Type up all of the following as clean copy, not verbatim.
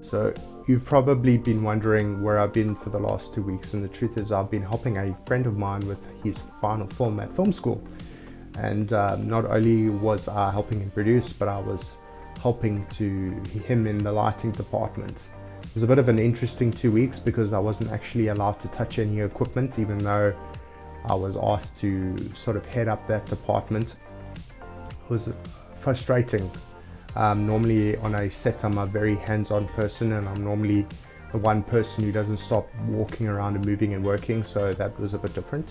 So you've probably been wondering where I've been for the last 2 weeks, and the truth is I've been helping a friend of mine with his final film at film school. And not only was I helping him produce, but I was helping him in the lighting department. It was a bit of an interesting 2 weeks because I wasn't actually allowed to touch any equipment, even though I was asked to sort of head up that department. It was frustrating. Normally on a set I'm a very hands-on person, and I'm normally the one person who doesn't stop walking around and moving and working, so that was a bit different.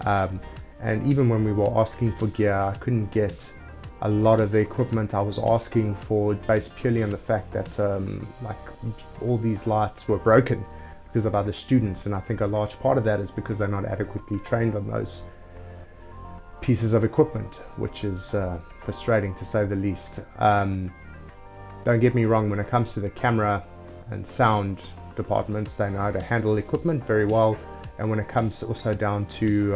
And even when we were asking for gear, I couldn't get a lot of the equipment I was asking for, based purely on the fact that like all these lights were broken because of other students, and I think a large part of that is because they're not adequately trained on those pieces of equipment, which is frustrating to say the least. Don't get me wrong, when it comes to the camera and sound departments, they know how to handle equipment very well, and when it comes also down to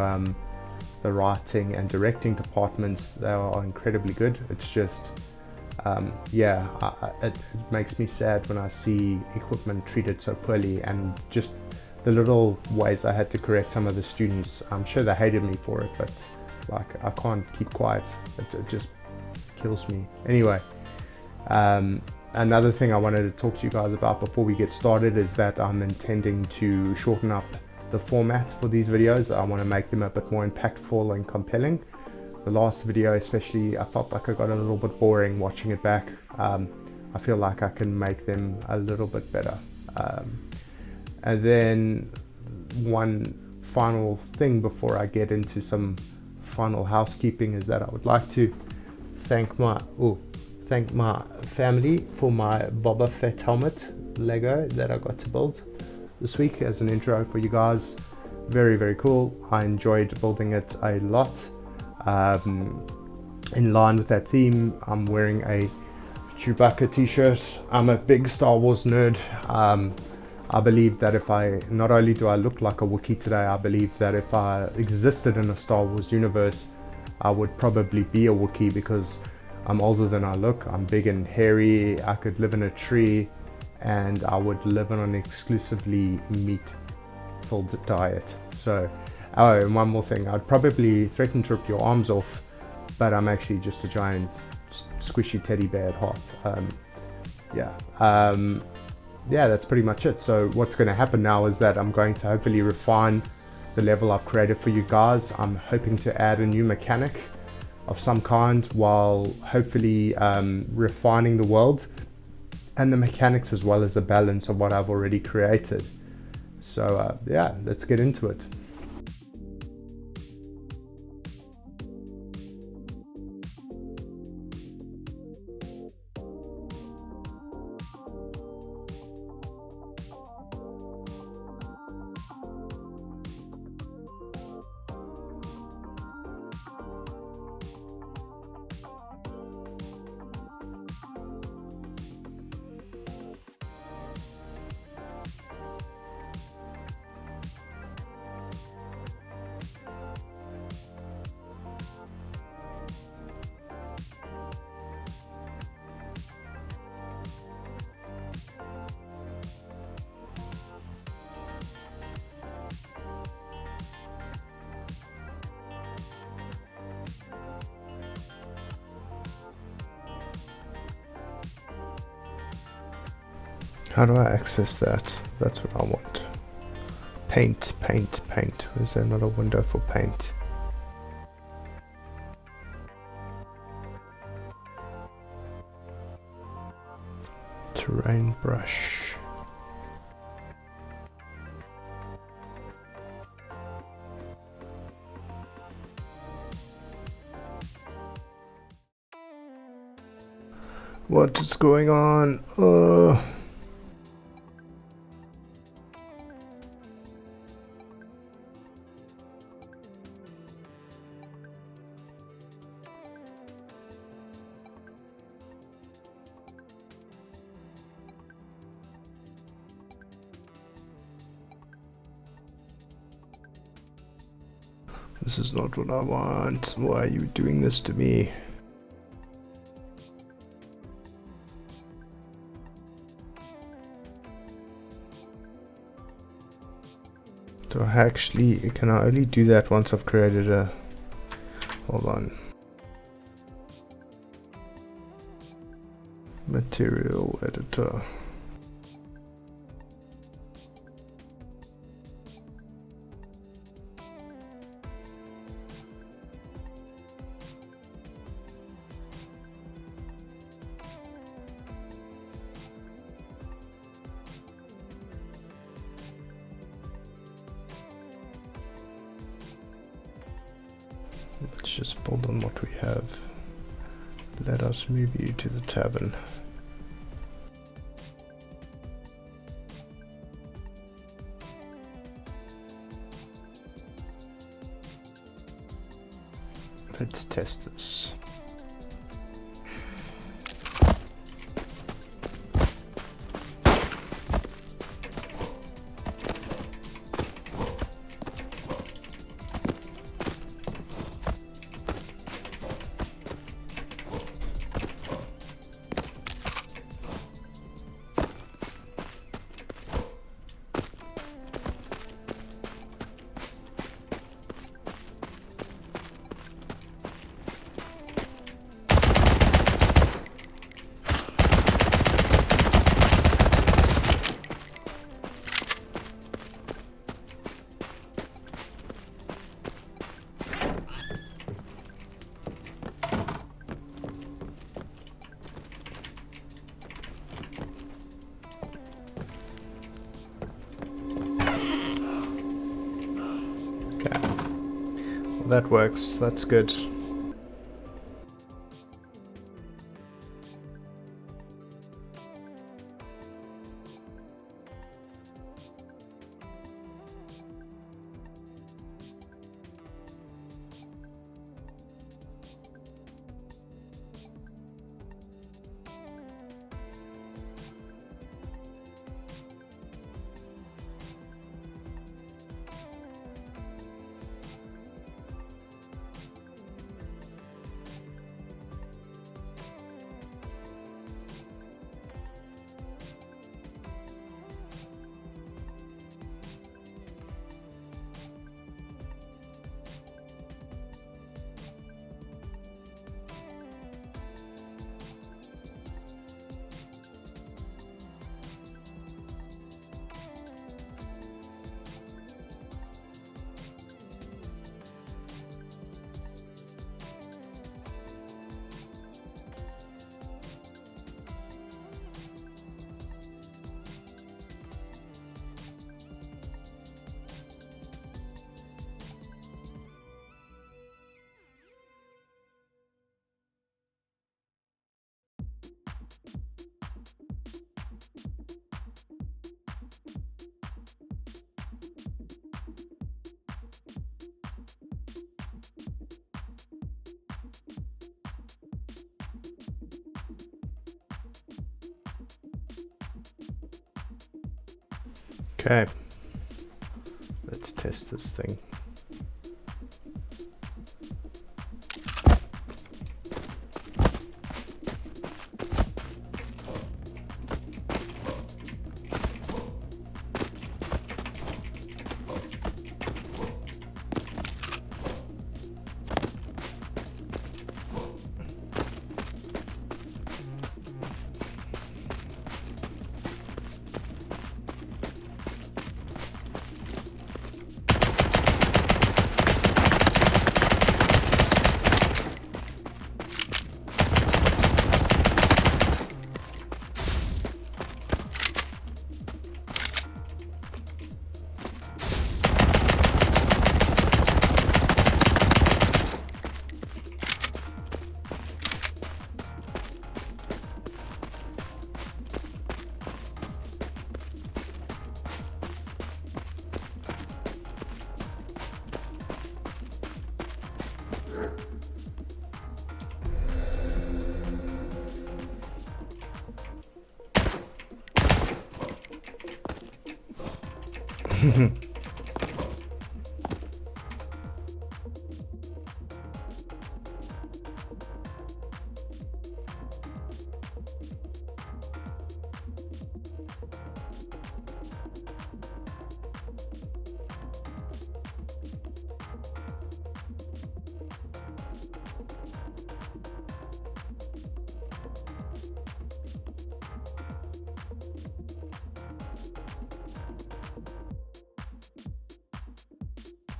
the writing and directing departments, they are incredibly good. It's just it makes me sad when I see equipment treated so poorly, and just the little ways I had to correct some of the students. I'm sure they hated me for it, but like, I can't keep quiet. It just kills me. Anyway, another thing I wanted to talk to you guys about before we get started is that I'm intending to shorten up the format for these videos. I want to make them a bit more impactful and compelling. The last video especially, I felt like I got a little bit boring watching it back. I feel like I can make them a little bit better. And then one final thing before I get into some final housekeeping is that I would like to thank my family for my Boba Fett helmet Lego that I got to build this week as an intro for you guys. Very, very cool. I enjoyed building it a lot. In line with that theme, I'm wearing a Chewbacca t-shirt. I'm a big Star Wars nerd. I believe that not only do I look like a Wookiee today, I believe that if I existed in a Star Wars universe, I would probably be a Wookiee, because I'm older than I look. I'm big and hairy. I could live in a tree, and I would live on an exclusively meat-filled diet. So, oh, and one more thing, I'd probably threaten to rip your arms off, but I'm actually just a giant squishy teddy bear at heart. Yeah, that's pretty much it. So what's going to happen now is that I'm going to hopefully refine the level I've created for you guys. I'm hoping to add a new mechanic of some kind, while hopefully refining the world and the mechanics, as well as the balance of what I've already created. So yeah, let's get into it. How do I access that? That's what I want. Paint. Is there not a window for paint? Terrain brush. What is going on? This is not what I want. Why are you doing this to me? Do I actually, can I only do that once I've created a, hold on. Material editor. Let's just build on what we have. Let us move you to the tavern. Let's test this. That works, that's good. Okay, let's test this thing.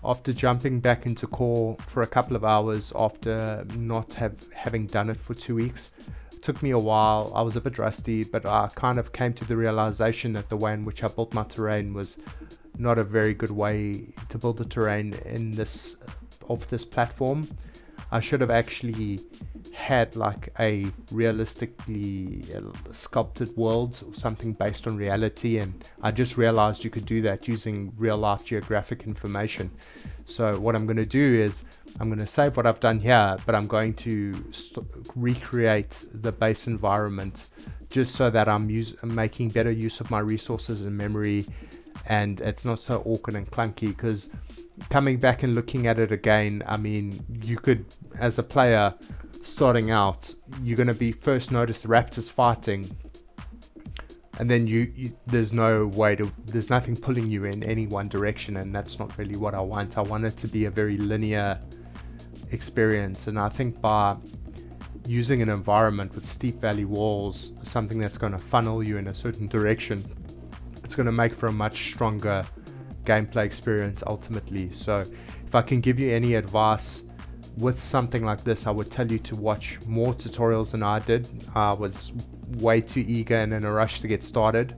After jumping back into core for a couple of hours after not having done it for 2 weeks, it took me a while. I was a bit rusty, but I kind of came to the realization that the way in which I built my terrain was not a very good way to build a terrain in this platform. I should have actually had like a realistically sculpted world or something based on reality, and I just realized you could do that using real life geographic information. So what I'm going to do is I'm going to save what I've done here, but I'm going to recreate the base environment just so that I'm making better use of my resources and memory, and it's not so awkward and clunky. Because coming back and looking at it again, I mean, you could, as a player starting out, you're going to be first notice the raptors fighting, and then there's nothing pulling you in any one direction, and that's not really what I want. I want it to be a very linear experience, and I think by using an environment with steep valley walls, something that's going to funnel you in a certain direction, it's going to make for a much stronger gameplay experience ultimately. So if I can give you any advice with something like this, I would tell you to watch more tutorials than I did. I was way too eager and in a rush to get started,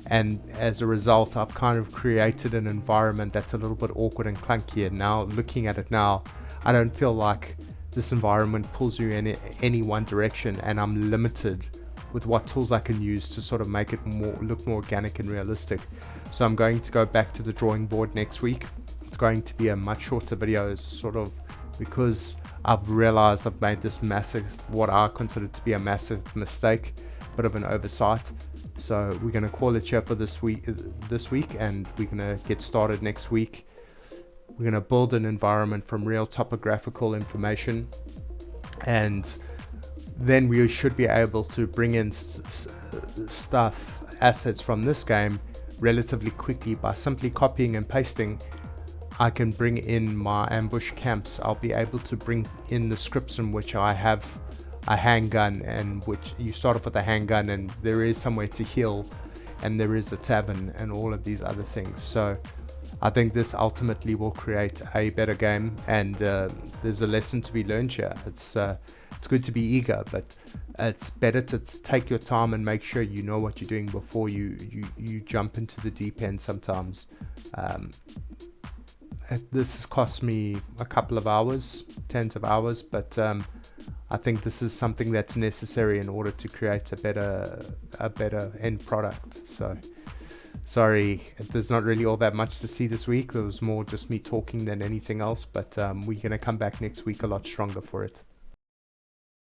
and as a result I've kind of created an environment that's a little bit awkward and clunky, and now looking at it now, I don't feel like this environment pulls you in any one direction, and I'm limited with what tools I can use to sort of make it look more organic and realistic. So I'm going to go back to the drawing board next week. It's going to be a much shorter video, sort of, because I've realized I've made this massive, what I consider to be a massive mistake, bit of an oversight. So we're going to call it here for this week, and we're going to get started next week. We're going to build an environment from real topographical information, and then we should be able to bring in assets from this game relatively quickly by simply copying and pasting. I can bring in my ambush camps. I'll be able to bring in the scripts in which I have a handgun, and which you start off with a handgun, and there is somewhere to heal, and there is a tavern, and all of these other things. So I think this ultimately will create a better game, and there's a lesson to be learned here. It's good to be eager, but it's better to take your time and make sure you know what you're doing before you jump into the deep end sometimes. This has cost me a couple of hours, tens of hours, but I think this is something that's necessary in order to create a better end product. So sorry, there's not really all that much to see this week. There was more just me talking than anything else, but we're going to come back next week a lot stronger for it.